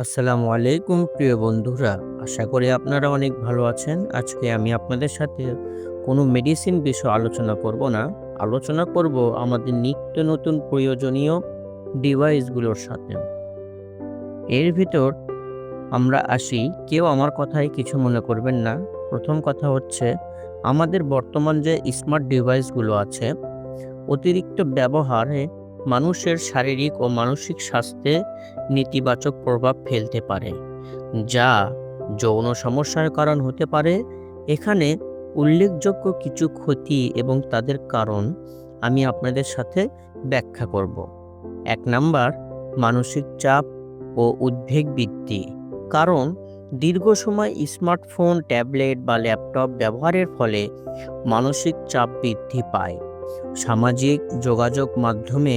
আসসালামু আলাইকুম প্রিয় বন্ধুরা। আশা করি আপনারা অনেক ভালো আছেন। আজকে আমি আপনাদের সাথে কোনো মেডিসিন বিষয়ে আলোচনা করব না। আলোচনা করব আমাদের নিত্য নতুন প্রয়োজনীয় ডিভাইসগুলোর সাথে। এর ভিতর আমরা আসি, কেউ আমার কথায় কিছু মনে করবেন না। প্রথম কথা হচ্ছে আমাদের বর্তমান যে স্মার্ট ডিভাইসগুলো আছে, অতিরিক্ত ব্যবহারে মানুষের শারীরিক ও মানসিক স্বাস্থ্যে নেতিবাচক প্রভাব ফেলতে পারে, যা যৌন সমস্যার কারণ হতে পারে। এখানে উল্লেখযোগ্য কিছু ক্ষতি এবং তাদের কারণ আমি আপনাদের সাথে ব্যাখ্যা করব। ১ নাম্বার, মানসিক চাপ ও উদ্বেগ বৃদ্ধি। কারণ দীর্ঘ সময় স্মার্টফোন, ট্যাবলেট বা ল্যাপটপ ব্যবহারের ফলে মানসিক চাপ বৃদ্ধি পায়। সামাজিক যোগাযোগ মাধ্যমে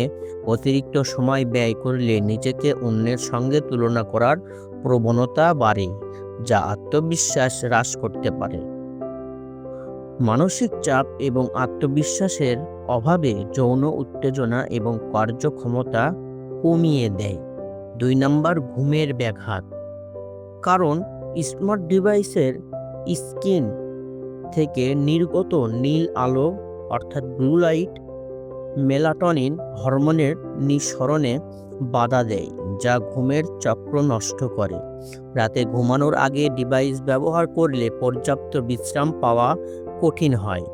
অতিরিক্ত সময় ব্যয় করলে নিজেকে অন্যের সঙ্গে তুলনা করার প্রবণতা বাড়ে, যা আত্মবিশ্বাস হ্রাস করতে পারে। মানসিক চাপ এবং আত্মবিশ্বাসের অভাবে যৌন উত্তেজনা এবং কার্যক্ষমতা কমিয়ে দেয়। ২ নাম্বার, ঘুমের ব্যাঘাত। কারণ স্মার্ট ডিভাইসের স্ক্রিন থেকে নির্গত নীল আলো অর্থাৎ ব্লু লাইট মেলাটোনিন হরমোনের নিঃসরণে বাধা দেয়, যা ঘুমের চক্র নষ্ট করে। রাতে ঘুমানোর আগে ডিভাইস ব্যবহার করলে পর্যাপ্ত বিশ্রাম পাওয়া কঠিন হয়,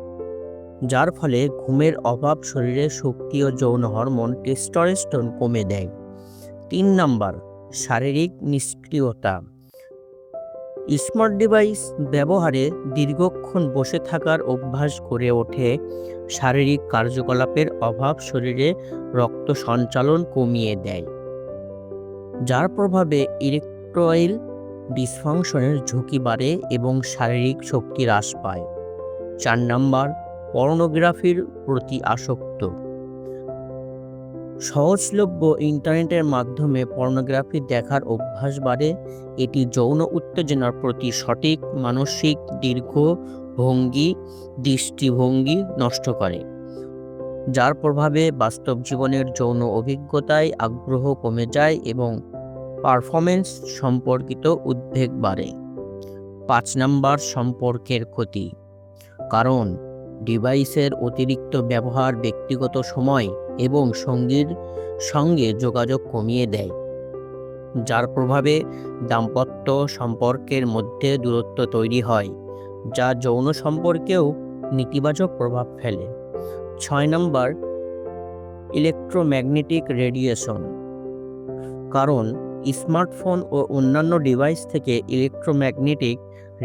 যার ফলে ঘুমের অভাব শরীরে শক্তি ও যৌন হরমোন টেস্টোস্টেরন কমে দেয়। ৩ নাম্বার, শারীরিক নিষ্ক্রিয়তা। স্মার্ট ডিভাইস ব্যবহারে দীর্ঘক্ষণ বসে থাকার অভ্যাস গড়ে ওঠে। শারীরিক কার্যকলাপের অভাব শরীরে রক্ত সঞ্চালন কমিয়ে দেয়, যার প্রভাবে ইরেকটাইল ডিসফাংশনের ঝুঁকি বাড়ে এবং শারীরিক শক্তি হ্রাস পায়। ৪ নাম্বার, পর্নোগ্রাফির প্রতি আসক্ত। সহজলভ্য ইন্টারনেটের মাধ্যমে পর্নোগ্রাফি দেখার অভ্যাস বাড়ে। এটি যৌন উত্তেজনার প্রতি সঠিক মানসিক দৃষ্টিভঙ্গি নষ্ট করে, যার প্রভাবে বাস্তব জীবনের যৌন অভিজ্ঞতায় আগ্রহ কমে যায় এবং পারফরম্যান্স সম্পর্কিত উদ্বেগ বাড়ে। ৫ নাম্বার, সম্পর্কের ক্ষতি। কারণ ডিভাইসের অতিরিক্ত ব্যবহার ব্যক্তিগত সময় এবং সঙ্গীর সঙ্গে যোগাযোগ কমিয়ে দেয়, যার প্রভাবে দাম্পত্য সম্পর্কের মধ্যে দূরত্ব তৈরি হয়, যা যৌন সম্পর্কেও নেতিবাচক প্রভাব ফেলে। ৬ নাম্বার, ইলেকট্রোম্যাগনেটিক রেডিয়েশন। কারণ স্মার্টফোন ও অন্যান্য ডিভাইস থেকে ইলেকট্রোম্যাগনেটিক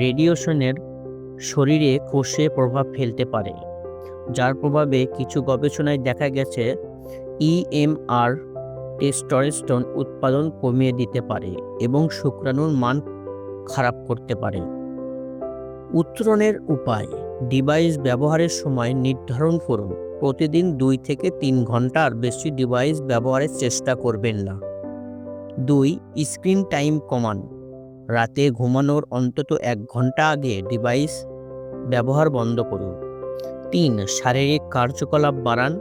রেডিয়েশনের শরীরে কোষে প্রভাব ফেলতে পারে, যার প্রভাবে কিছু গবেষণায় দেখা গেছে ইএমআর টেস্টোস্টেরন উৎপাদন কমিয়ে দিতে পারে এবং শুক্রাণুর মান খারাপ করতে পারে। উত্তরণের উপায়: ডিভাইস ব্যবহারের সময় নির্ধারণ করুন। প্রতিদিন ২ থেকে ৩ ঘন্টার বেশি ডিভাইস ব্যবহারের চেষ্টা করবেন না। ২. স্ক্রিন টাইম কমান। রাতে ঘুমানোর অন্তত ১ ঘন্টা আগে ডিভাইস ব্যবহার বন্ধ করুন। ৩. শারীরিক কার্যকলাপ বাড়ান।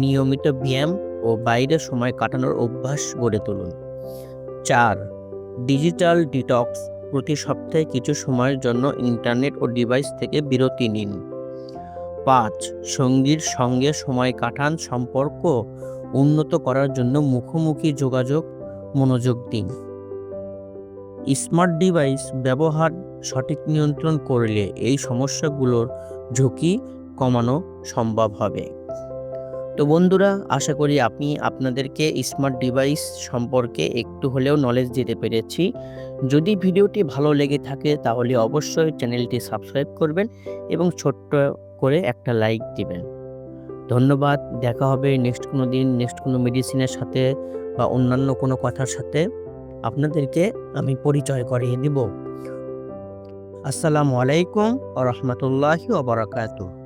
নিয়মিত ব্যায়াম ও বাইরে সময় কাটানোর অভ্যাস গড়ে তুলুন। ৪. Digital detox. প্রতি সপ্তাহে কিছু সময়ের জন্য ইন্টারনেট ও ডিভাইস থেকে বিরতি নিন। ৫. সঙ্গীর সঙ্গে সময় কাটান। সম্পর্ক উন্নত করার জন্য মুখোমুখি যোগাযোগ মনোযোগ দিন। স্মার্ট ডিভাইস ব্যবহার সঠিক নিয়ন্ত্রণ করলে এই সমস্যাগুলোর ঝুঁকি কমানো সম্ভব হবে। তো বন্ধুরা, আশা করি আমি আপনাদেরকে স্মার্ট ডিভাইস সম্পর্কে একটু হলেও নলেজ দিতে পেরেছি। যদি ভিডিওটি ভালো লেগে থাকে তাহলে অবশ্যই চ্যানেলটি সাবস্ক্রাইব করবেন এবং ছোট্ট করে একটা লাইক দিবেন। ধন্যবাদ। দেখা হবে নেক্সট কোনো দিন, নেক্সট কোনো মেডিসিনের সাথে বা অন্যান্য কোনো কথার সাথে আপনাদেরকে আমি পরিচয় করিয়ে দিব। আসসালামু আলাইকুম ওয়া রাহমাতুল্লাহি ওয়া বারাকাতুহু।